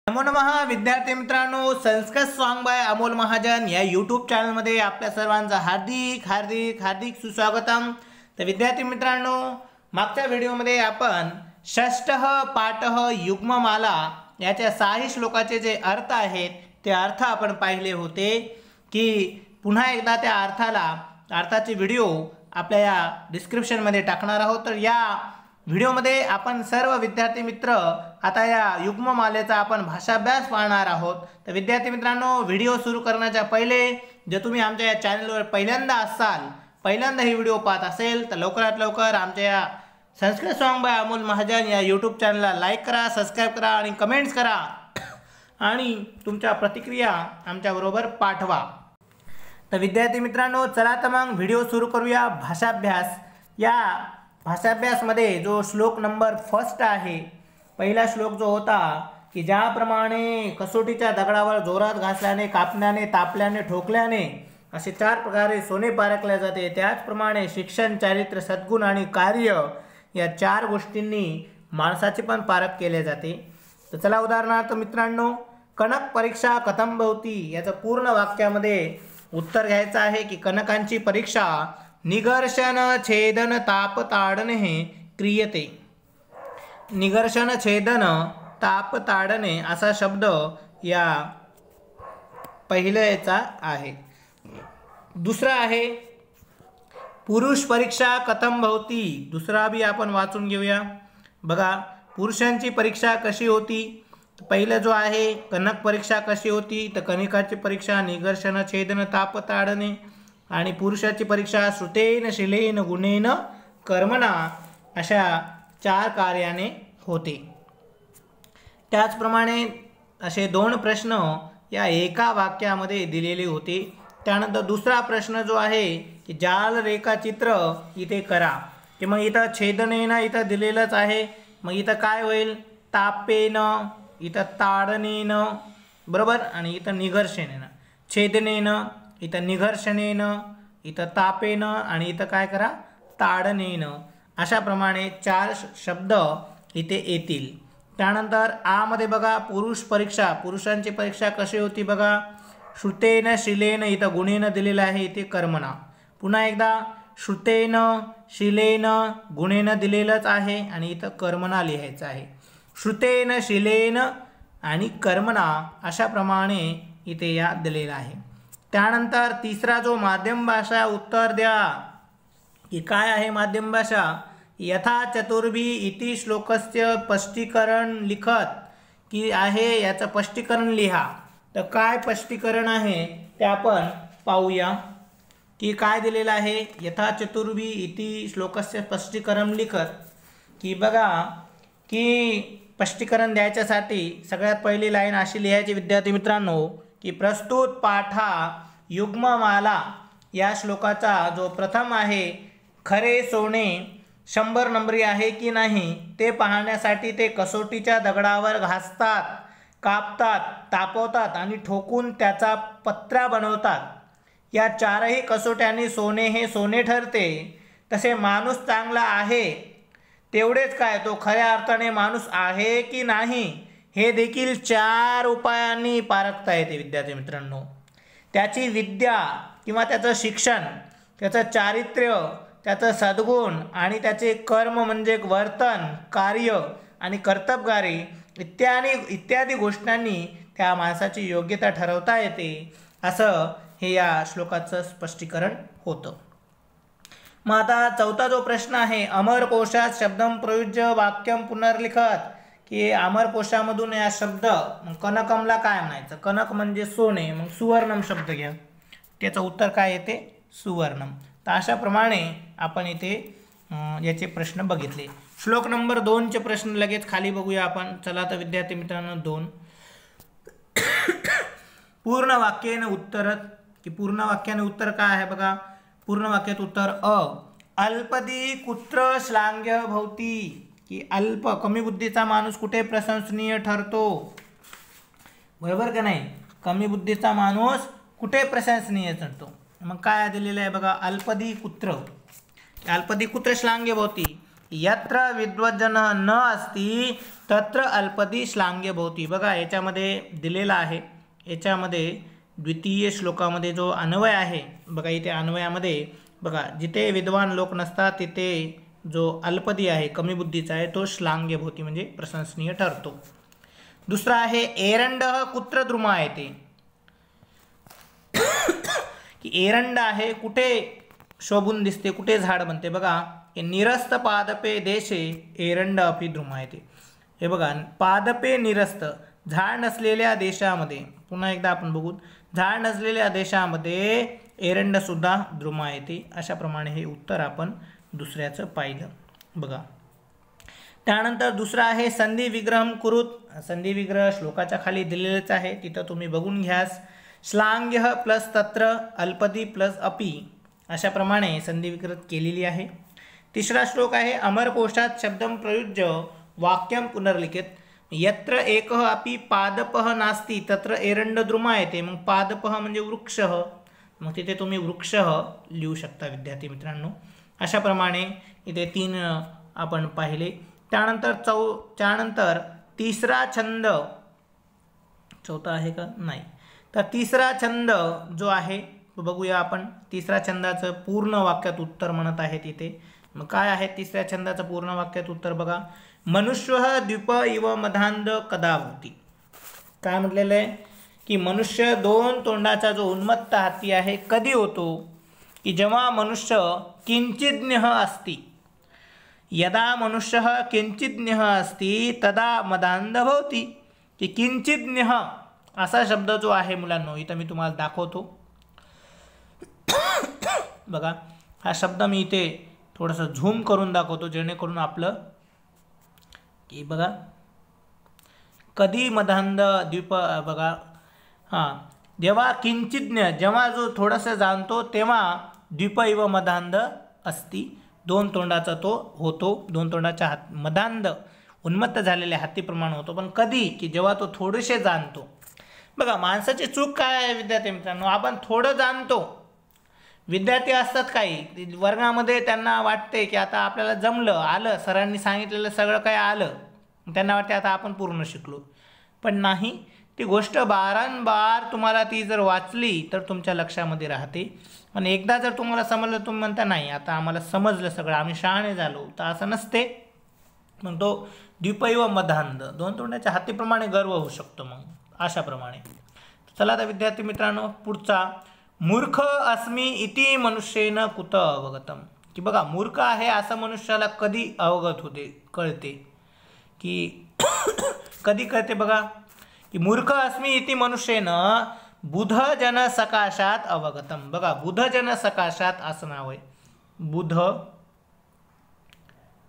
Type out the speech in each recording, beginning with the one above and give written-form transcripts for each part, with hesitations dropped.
नमो नमः विद्यार्थी मित्रांनो, संस्कृत सॉन्ग बाय अमोल महाजन या यूट्यूब चॅनलमध्ये आपल्या सर्वांचं हार्दिक हार्दिक हार्दिक सुस्वागतम। तर विद्यार्थी मित्रांनो, मागच्या व्हिडिओमध्ये आपण षष्ठः पाठः युग्ममाला याच्या 6 श्लोकाचे जे अर्थ आहेत ते अर्थ आपण पाहिले होते की पुन्हा एकदा त्या अर्थाची व्हिडिओ आपल्या या डिस्क्रिप्शनमध्ये टाकणार आहोत। तर या व्हिडिओमध्ये आपण सर्व विद्यार्थी मित्र आता या युग्ममालेचा आपण भाषाभ्यास पाहणार आहोत। तर विद्यार्थी मित्रांनो, व्हिडिओ सुरू करण्याच्या पहिले जर तुम्ही आमच्या या चॅनलवर पहिल्यांदा ही व्हिडिओ पाहत असेल तर लवकरात लवकर आमच्या या संस्कृत सॉन्ग बाय अमोल महाजन या यूट्यूब चॅनलला लाईक करा, सबस्क्राईब करा आणि कमेंट्स करा आणि तुमच्या प्रतिक्रिया आमच्याबरोबर पाठवा। तर विद्यार्थी मित्रांनो, चला तर मग व्हिडिओ सुरू करूया। भाषाभ्यास या भाषाभ्यासमध्ये जो श्लोक नंबर 1 आहे, पहिला श्लोक जो होता की ज्याप्रमाणे कसोटीच्या दगडावर जोरात घासल्याने, कापण्याने, तापल्याने, ठोकल्याने असे 4 प्रकारे सोने पारखले जाते, त्याचप्रमाणे शिक्षण, चारित्र्य, सद्गुण आणि कार्य या 4 गोष्टींनी माणसाचे पण पारख केले जाते। तर चला उदाहरणार्थ मित्रांनो, कनक परीक्षा कथम भवती याचं पूर्ण वाक्यामध्ये उत्तर घ्यायचं आहे की कनकांची परीक्षा निघर्षण छेदन ताप ताडने क्रियते। निघर्षण छेदन ताप ताडने असा शब्द या पहिल्याचा आहे। दुसरा आहे पुरुष परीक्षा कथम भवती, दुसरा भी आपण वाचून घेऊया। बघा, पुरुषांची परीक्षा कशी होती। पहिलं जो आहे कनक परीक्षा कशी होती, तर कनिकाची परीक्षा निघर्षण छेदन ताप ताडने आणि पुरुषाची परीक्षा श्रुतेन शिलेन गुणेन कर्मणा अशा 4 कार्याने होते। त्याचप्रमाणे असे 2 प्रश्न या एका वाक्यामध्ये दिलेले होते। त्यानंतर दुसरा प्रश्न जो आहे की जाल रेखाचित्र इथे करा, की मग इथं छेदनेन इथं दिलेलंच आहे, मग इथं काय होईल, तापेन, इथं ताडनेन, बरोबर, आणि इथं निघर्षणेन, छेदनेन, इथं निघर्षणेन, इथं तापेन आणि इथं काय करा, ताडनेन, अशाप्रमाणे 4 शब्द इथे येतील। त्यानंतर आ मध्ये बघा, पुरुष परीक्षा, पुरुषांची परीक्षा कशी होती बघा, श्रुतेन शिलेन, इथं गुणेन दिलेलं आहे, इथे कर्मणा। पुन्हा एकदा श्रुतेन शिलेन गुणेन दिलेलंच आहे आणि इथं कर्मणा लिहायचं आहे। श्रुतेन शिलेन आणि कर्मणा अशाप्रमाणे इथे या दिलेला आहे। त्यानंतर तिसरा जो माध्यम भाषा उत्तर द्या की काय आहे माध्यम भाषा, यथा चतुर्भी इति श्लोकस्य स्पष्टीकरण लिखत, की आहे याचं स्पष्टीकरण लिहा। तर काय स्पष्टीकरण आहे ते आपण पाहूया की काय दिलेलं आहे। यथा चतुर्भी इति श्लोकस्य स्पष्टीकरण लिखत, की बघा की स्पष्टीकरण द्यायच्यासाठी सगळ्यात पहिली लाईन अशी लिहायची विद्यार्थी मित्रांनो की प्रस्तुत पाठा युग्ममाला या श्लोकाचा जो प्रथम आहे, खरे सोने 100 नंबरी आहे की नाही ते पाहण्यासाठी ते कसोटीच्या दगडावर घासतात, कापतात, तापवतात आणि ठोकून त्याचा पत्रा बनवतात। या 4ही कसोट्यांनी सोने हे सोने ठरते। तसे माणूस चांगला आहे तेवढेच काय, तो खऱ्या अर्थाने माणूस आहे की नाही हे देखील 4 उपायांनी पारखता येते विद्यार्थी मित्रांनो। त्याची विद्या किंवा त्याचं शिक्षण, त्याचं चारित्र्य, त्याचं सद्गुण आणि त्याचे कर्म म्हणजे वर्तन, कार्य आणि कर्तबगारी इत्यादी गोष्टींनी त्या माणसाची योग्यता ठरवता येते, असं हे या श्लोकाचं स्पष्टीकरण होतं। मग आता चौथा जो प्रश्न आहे, अमरकोशात शब्दम प्रयुज्य वाक्यम पुनर्लिखत, की अमरकोशामधून या शब्द, कनकमला काय म्हणायचं, कनक म्हणजे सोने, मग सुवर्णम शब्द घ्या, त्याचं उत्तर काय येते, सुवर्णम। तर अशाप्रमाणे आपण इथे याचे प्रश्न बघितले। श्लोक नंबर 2 चे प्रश्न लगेच खाली बघूया आपण। चला तर विद्यार्थी मित्रांनो, 2 पूर्ण वाक्याने उत्तरत, की पूर्ण वाक्याने उत्तर काय आहे बघा। पूर्ण वाक्यात उत्तर अल्पदी कुत्र श्लाघ्य भवती, की अल्प कमी बुद्धीचा माणूस कुठे प्रशंसनीय ठरतो, बरोबर का नाही, कमी बुद्धीचा माणूस कुठे प्रशंसनीय ठरतो। मग काय दिलेलं आहे बघा, अल्पदी कुत्र श्लाघ्य भवती, यत्र विद्वज्जन न अस्ति तत्र अल्पदी श्लाघ्य भवति. बघा याच्यामध्ये दिलेला आहे. याच्यामध्ये द्वितीय श्लोकामध्ये जो अन्वय आहे बघा, इथे अन्वयामध्ये बघा जिथे विद्वान लोक नसतात तिथे जो अल्पदी आहे कमी बुद्धीचा आहे तो श्लाघ्य भवति म्हणजे प्रशंसनीय ठरतो. दुसरा आहे एरंड कुत्र द्रुमायते. की एरंड आहे कुठे शोभून दिसते, कुठे झाड बनते. बघा निरस्त पादपे देशे एरंड अपि द्रुमायते. हे बघा पादपे निरस्त झाड नसलेल्या देशामध्ये, पुन्हा एकदा आपण बघू, झाड नसलेल्या देशामध्ये एरंड सुद्धा द्रुमायते. अशा प्रमाणे हे उत्तर आपण दुसऱ्याचं पाहिलं. बघा त्यानंतर दुसरा आहे संधी विग्रहम कुरुत. संधी विग्रह श्लोकाच्या खाली दिलेलेच आहे, तिथं तुम्ही बघून घ्यास. श्लाघ्य प्लस तत्र अल्पदी प्लस अपि अशा प्रमाणे संधी विग्रह केलेली आहे. तिसरा श्लोक आहे अमरकोशात शब्दम प्रयुज्य वाक्यम पुनर्लिखित. यत्र एकः अपि पादपः नास्ति तत्र एरंड द्रुमायते. मग पादपः म्हणजे वृक्ष, मग तिथे तुम्ही वृक्ष लिहू शकता विद्यार्थी मित्रांनो. अशा प्रमाणे इथे 3 आपण पाहिले. त्यानंतर तिसरा छंद, चौथा आहे का नाही, तर तिसरा छंद जो आहे तो बघूया आपण. तिसरा छंदाचं पूर्ण वाक्यात उत्तर म्हणत आहे तिथे. मग काय आहे तिसऱ्या छंदाचं पूर्ण वाक्यात उत्तर बघा. मनुष्य द्वीप इव मधांध कदा भवति. काय म्हटलेलं आहे की मनुष्य 2 तोंडाचा जो उन्मत्त हाती आहे कधी होतो, की जेव्हा मनुष्य किंचिज्ञ अस्ति. यदा मनुष्य किंचिज्ञ अस्ति तदा मदांध भवति. की किंचिज्ञ असा शब्द जो आहे मुलांनो इथं मी तुम्हाला दाखवतो. बघा हा शब्द मी इथे थोडंसं झूम करून दाखवतो जेणेकरून आपलं की बघा कधी मदांध द्वीप. बघा हां जेव्हा किंचिज्ञ, जेव्हा जो थोडंसं जाणतो तेव्हा द्वीप इव मदांध अस्ति. 2 तोंडाचा तो होतो, 2 तोंडाच्या मदांध उन्मत्त झालेल्या हातीप्रमाणे होतो. पण कधी, की जेव्हा तो थोडेसे जाणतो. बघा माणसाची चूक काय आहे विद्यार्थी मित्रांनो, आपण थोडं जाणतो. विद्यार्थी असतात काही वर्गामध्ये त्यांना वाटते की आता आपल्याला जमलं, आलं, सरांनी सांगितलेलं सगळं काय आलं, त्यांना वाटते आता आपण पूर्ण शिकलो. पण नाही, ती गोष्ट बारंबार तुम्हाला ती जर वाचली तर तुमच्या लक्षामध्ये राहते. आणि एकदा जर तुम्हाला समजलं तुम्ही म्हणता नाही आता आम्हाला समजलं सगळं, आम्ही शहाणे झालो, तर असं नसते. मग तो द्वीपैव मदांध 2 तोंडाच्या हातीप्रमाणे गर्व होऊ शकतो. मग अशाप्रमाणे चला आता विद्यार्थी मित्रांनो पुढचा. मूर्ख अस्मि इति मनुष्येन कुत अवगतम. की बघा मूर्ख आहे असं मनुष्याला कधी अवगत होते, कळते, की कधी कळते बघा. की मूर्ख अस्मि इति मनुष्येन बुधजन सकाशात अवगतम. बघा बुधजन सकाशात असं नाव आहे. बुध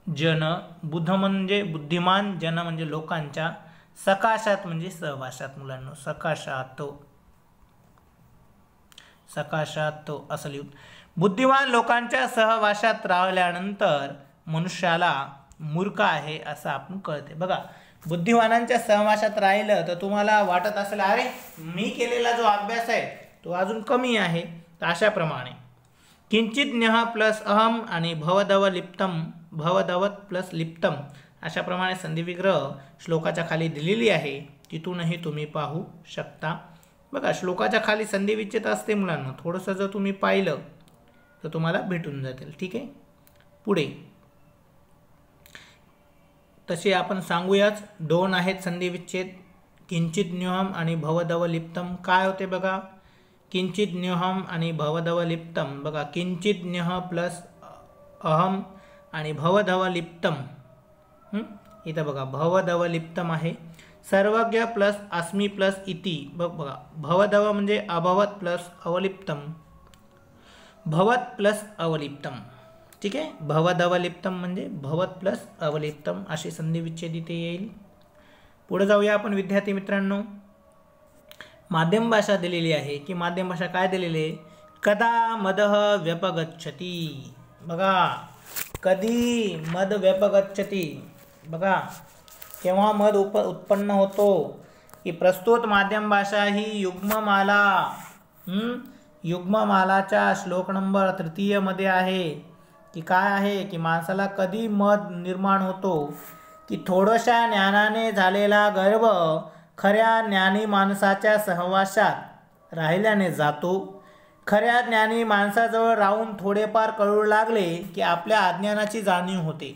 जन, बुध म्हणजे बुद्धिमान, जन म्हणजे लोकांच्या, सकाशात म्हणजे सहवासात. मुलांनो सकाशात, सकाशात असं लिहून. बुद्धिमान लोकांच्या सहवासात राहिल्यानंतर मनुष्याला मूर्ख आहे असं आपण कळते. बघा बुद्धिमानांच्या सहवासात राहिलं तर तुम्हाला वाटत असेल अरे मी केलेला जो अभ्यास आहे तो अजून कमी आहे. तर अशाप्रमाणे किंचिज्ञ प्लस अहम आणि भवदव लिप्तम, भवदवत प्लस लिप्तम अशाप्रमाणे संधिविग्रह श्लोकाच्या खाली दिलेली आहे, तिथूनही तुम्ही पाहू शकता. बघा श्लोकाच्या खाली संधिविच्छेद असते मुलांना, थोडंसं जर तुम्ही पाहिलं तर तुम्हाला भेटून जातील. ठीक आहे, पुढे तसे आपण सांगूयाच. 2 आहेत संधिविच्छेद, किंचित न्यूहम आणि भवदव लिप्तम. काय होते बघा किंचित न्यूहम आणि भवदव लिप्तम. बघा किंचित न्यूह प्लस अहम आणि भवदव लिप्तम. इथं बघा भवदव लिप्तम आहे. सर्वज्ञ प्लस अस्मि प्लस इति. बघा भवदव म्हणजे अभवत प्लस अवलिप्तम, भवत प्लस अवलिप्तम. ठीक आहे, भवदवलिप्तम म्हणजे भवत प्लस अवलिप्तम अशी संधिविच्छेद इथे येईल. पुढे जाऊया आपण विद्यार्थी मित्रांनो. माध्यम भाषा दिलेली आहे. की माध्यम भाषा काय दिलेली आहे. कदा मदः व्यपगच्छति. बघा कधी मद व्यपगच्छति. बघा केव्हा मद उत्पन्न होतो. की प्रस्तुत माध्यम भाषा ही युग्ममाला, युग्ममालाच्या श्लोक नंबर 3 मध्ये आहे. की काय आहे की माणसाला कधी मद निर्माण होतो की थोड्याशा ज्ञानाने झालेला गर्व खऱ्या ज्ञानी माणसाच्या सहवासात राहिल्याने जातो. खऱ्या ज्ञानी माणसाजवळ राहून थोडेफार कळू लागले की आपल्या अज्ञानाची जाणीव होते.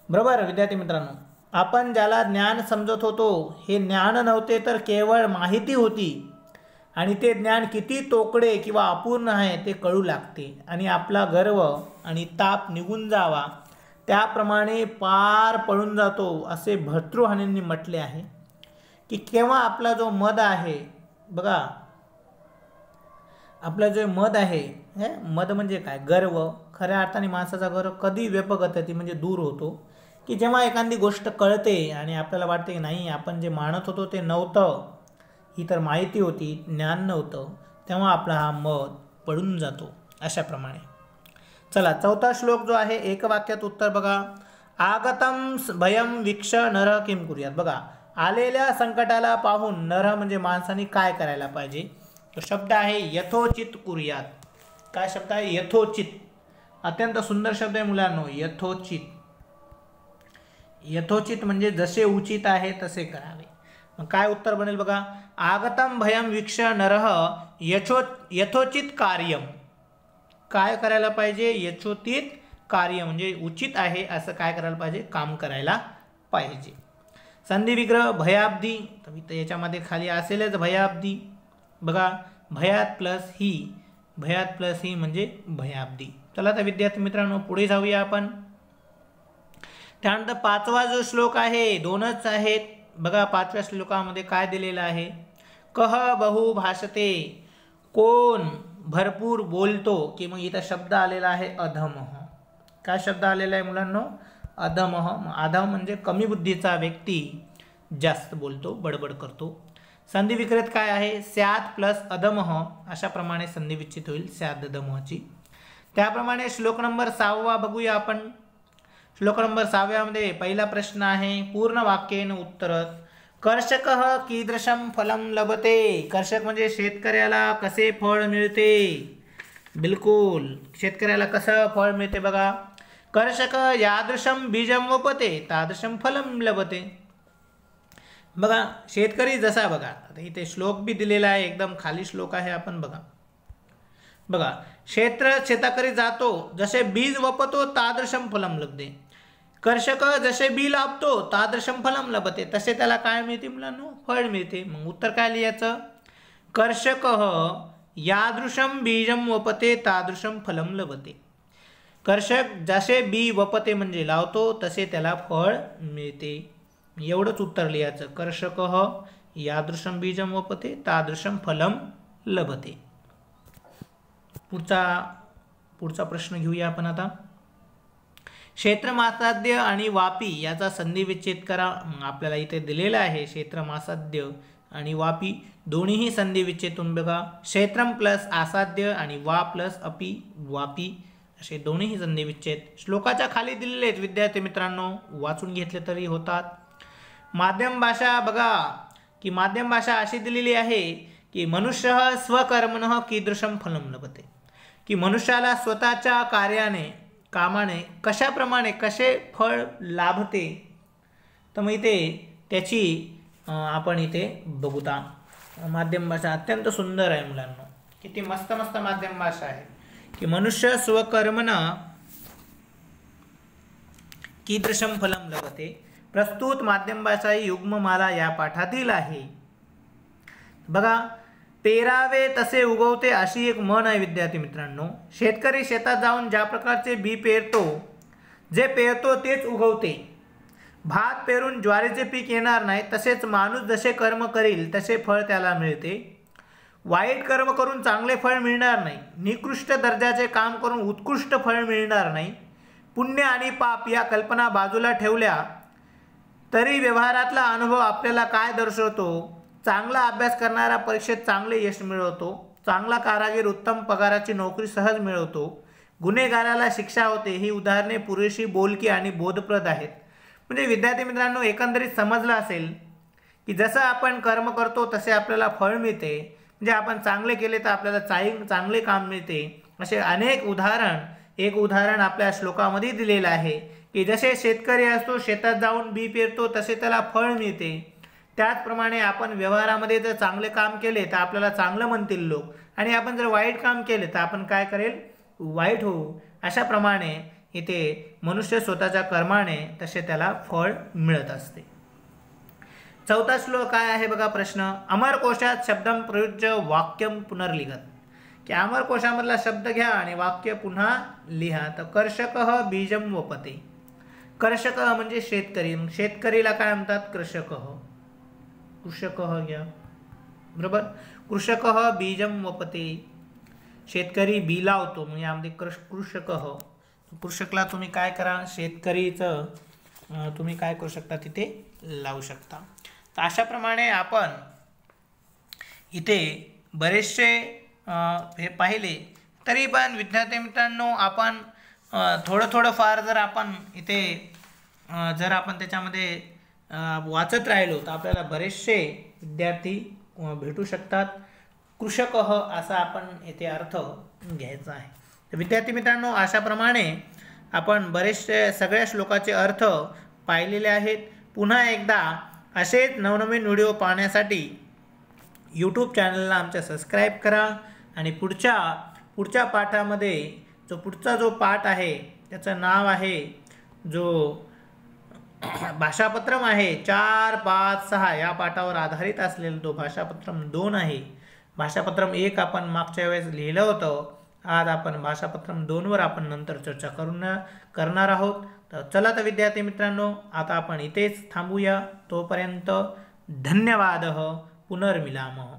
बरोबर विद्यार्थी मित्रांनो, आपण ज्याला ज्ञान समजत होतो हे ज्ञान नव्हते तर केवळ माहिती होती आणि ते ज्ञान किती तोकडे किंवा अपूर्ण आहे ते कळू लागते आणि आपला गर्व आणि ताप निघून जावा त्याप्रमाणे पार पडून जातो असे भर्तृहरींनी म्हटले आहे. की केव्हा आपला जो मद आहे बघा, आपलं जे मद आहे हे मद म्हणजे काय, गर्व. खऱ्या अर्थाने माणसाचा गर्व कधी व्यपगती म्हणजे दूर होतो की जेव्हा एखादी गोष्ट कळते आणि आपल्याला वाटते की नाही आपण जे मानत होतो ते नव्हतं, ही तर माहिती होती, ज्ञान नव्हतं, तेव्हा आपला हा मद पडून जातो. अशाप्रमाणे चला चौथा श्लोक जो आहे एक वाक्यात उत्तर बघा. आगतम भयम वीक्ष नर किम कुर्यात. बघा, आलेल्या संकटाला पाहून नर म्हणजे माणसाने काय करायला पाहिजे. तो शब्द आहे यथोचित कुर्यात. काय शब्द आहे, यथोचित. अत्यंत सुंदर शब्द आहे मुलांनो, यथोचित. यथोचित म्हणजे जसे उचित आहे तसे करावे. मग काय उत्तर बनेल बघा. आगतम भयम वीक्ष नरः यथोचित कार्यम. काय करायला पाहिजे, यथोचित कार्य म्हणजे उचित आहे असं काय करायला पाहिजे, काम करायला पाहिजे. संधी विग्रह भयाब्दी, तर याच्यामध्ये खाली असेलच भयाब्दी. बघा, भयात प्लस ही, भयात प्लस ही म्हणजे भयाब्दी. चला तर विद्यार्थी मित्रांनो पुढे जाऊया आपण. त्यानंतर पाचवा जो श्लोक आहे, दोनच आहेत बघा. पाचव्या श्लोकामध्ये काय दिलेलं आहे, कह बहु भाषते, कोण भरपूर बोलतो. की मग इथं शब्द आलेला आहे अधमः. काय शब्द आलेला आहे मुलांनो, अधमः. अधम म्हणजे कमी बुद्धीचा व्यक्ती जास्त बोलतो, बडबड करतो. संधी विक्रेत काय आहे, स्यात प्लस अधमः, अशाप्रमाणे संधी विच्छित होईल स्याद अधमःची. त्याप्रमाणे श्लोक नंबर 6 बघूया आपण. श्लोक नंबर 6 पहिला प्रश्न आहे, पूर्ण वाक्येन उत्तरत. कर्षकः कीदृशं फलं लभते. कर्षक म्हणजे शेतकऱ्याला कसे फळ मिळते. बिलकुल, शेतकऱ्याला कसं फळ मिळते बघा. कर्षक यादृशं बीजं वपते तादृशं फलं लभते. बघा, शेतकरी जसा बघा, आता इथे श्लोक बी दिलेला आहे, एकदम खाली श्लोक आहे, आपण बघा. बघा, शेताकरी जातो जसे बीज वपतो तादृशं फलं लभते. कर्षक जसे बी लाभतो तादृशं फलं लभते, तसे त्याला काय मिळते मुलांनो, फळ मिळते. मग उत्तर काय लिहायचं, कर्षकः यादृशं बीजं वपते तादृशं फलं लभते. कर्षक जसे बी वपते म्हणजे लावतो तसे त्याला फळ मिळते. एवढंच उत्तर लिहायचं, कर्षकः यादृशं बीजं वपते तादृशं फलं लभते. पुढचा प्रश्न घेऊया आपण आता. क्षेत्रमासाद्य आणि वापी याचा संधी विच्छेद करा. आपल्याला इथे दिलेला आहे क्षेत्रमासाद्य आणि वापी दोन्हीही संधी विच्छेदून बघा. क्षेत्रम प्लस आसाद्य आणि वा प्लस अपी वापी असे दोन्हीही संधी विच्छेद श्लोकाच्या खाली दिलेले आहेत विद्यार्थी मित्रांनो, वाचून घेतले तरी होतात. माध्यम भाषा बघा, की माध्यम भाषा अशी दिलेली आहे की मनुष्य स्वकर्मणः कीदृशं फलं लभते. की मनुष्याला स्वतःच्या कार्याने कामाने कशाप्रमाणे कसे फळ लाभते. तर मग इथे त्याची आपण इथे बघूता. माध्यम भाषा अत्यंत सुंदर आहे मुलांनो, किती मस्त मस्त माध्यम भाषा आहे. की मनुष्य स्वकर्मणः कीदृशं फलं लभते. प्रस्तुत माध्यम भाषा ही युग्ममाला या पाठातील आहे. बघा, पेरावे तसे उगवते अशी एक म्हण आहे विद्यार्थी मित्रांनो. शेतकरी शेतात जाऊन ज्या प्रकारचे बी पेरतो, जे पेरतो तेच उगवते. भात पेरून ज्वारीचे पीक येणार नाही, तसेच माणूस जसे कर्म करील तसे फळ त्याला मिळते. वाईट कर्म करून चांगले फळ मिळणार नाही, निकृष्ट दर्जाचे काम करून उत्कृष्ट फळ मिळणार नाही. पुण्य आणि पाप या कल्पना बाजूला ठेवल्या तरी व्यवहारातला अनुभव आपल्याला काय दर्शवतो, चांगला अभ्यास करणारा परीक्षेत चांगले यश मिळवतो, चांगला कारागीर उत्तम पगाराची नोकरी सहज मिळवतो, गुन्हेगाराला शिक्षा होते. ही उदाहरणे पुरेशी बोलकी आणि बोधप्रद आहेत. म्हणजे विद्यार्थी मित्रांनो एकंदरीत समजलं असेल की जसं आपण कर्म करतो तसे आपल्याला फळ मिळते. म्हणजे आपण चांगले केले तर आपल्याला चांगले काम मिळते. असे अनेक उदाहरण एक उदाहरण आपल्या श्लोकामध्ये दिलेलं आहे की जसे शेतकरी असतो, शेतात जाऊन बी पेरतो, तसे त्याला फळ मिळते. त्याचप्रमाणे आपण व्यवहारामध्ये जर चांगले काम केले तर आपल्याला चांगलं म्हणतील लोक, आणि आपण जर वाईट काम केले तर आपण काय करेल, वाईट होऊ. अशाप्रमाणे इथे मनुष्य स्वतःच्या कर्माने तसे त्याला फळ मिळत असते. चौथा श्लोक काय आहे बघा प्रश्न. अमरकोशात शब्दम प्रयुज्य वाक्यम पुनर्लिखत, की अमरकोशामधला शब्द घ्या आणि वाक्य पुन्हा लिहा. तर कर्षकः बीजम वपते. कर्षकः म्हणजे शेतकरी, शेतकरीला काय म्हणतात, कृषकः. कृषकः घ्या, बरोबर. कृषकः बीजम वपते, शेतकरी बी लावतो, म्हणजे यामध्ये कृषकः. कृषकला तुम्ही काय करा, शेतकरीचं तुम्ही काय करू शकता, तिथे लावू शकता. तर अशाप्रमाणे आपण इथे बरेचसे हे पाहिले. तरी पण विद्यार्थी मित्रांनो, आपण थोडं फार जर आपण इथे जर आपण त्याच्यामध्ये वाचत राहिलो तर आपल्याला बरेचसे विद्यार्थी भेटू शकतात. कृषकः असा आपण येथे अर्थ घ्यायचा आहे. तर विद्यार्थी मित्रांनो, अशाप्रमाणे आपण बरेचसे सगळ्या श्लोकाचे अर्थ पाहिलेले आहेत. पुन्हा एकदा असेच नवनवीन व्हिडिओ पाहण्यासाठी यूट्यूब चॅनलला आमच्या सबस्क्राईब करा. आणि पुढच्या पाठामध्ये पुढचा जो पाठ आहे त्याचं नाव आहे, जो भाषापत्रम आहे 4, 5, 6 या पाठावर आधारित असलेला तो भाषापत्रम 2 आहे. भाषापत्रम 1 आपण मागच्या वेळेस लिहिलं होतं. आज आपण भाषापत्रम 2 वर आपण नंतर चर्चा करणार आहोत. तर चला तर विद्यार्थी मित्रांनो, आता आपण इथेच थांबूया. तोपर्यंत धन्यवाद. पुनर्मिलामः.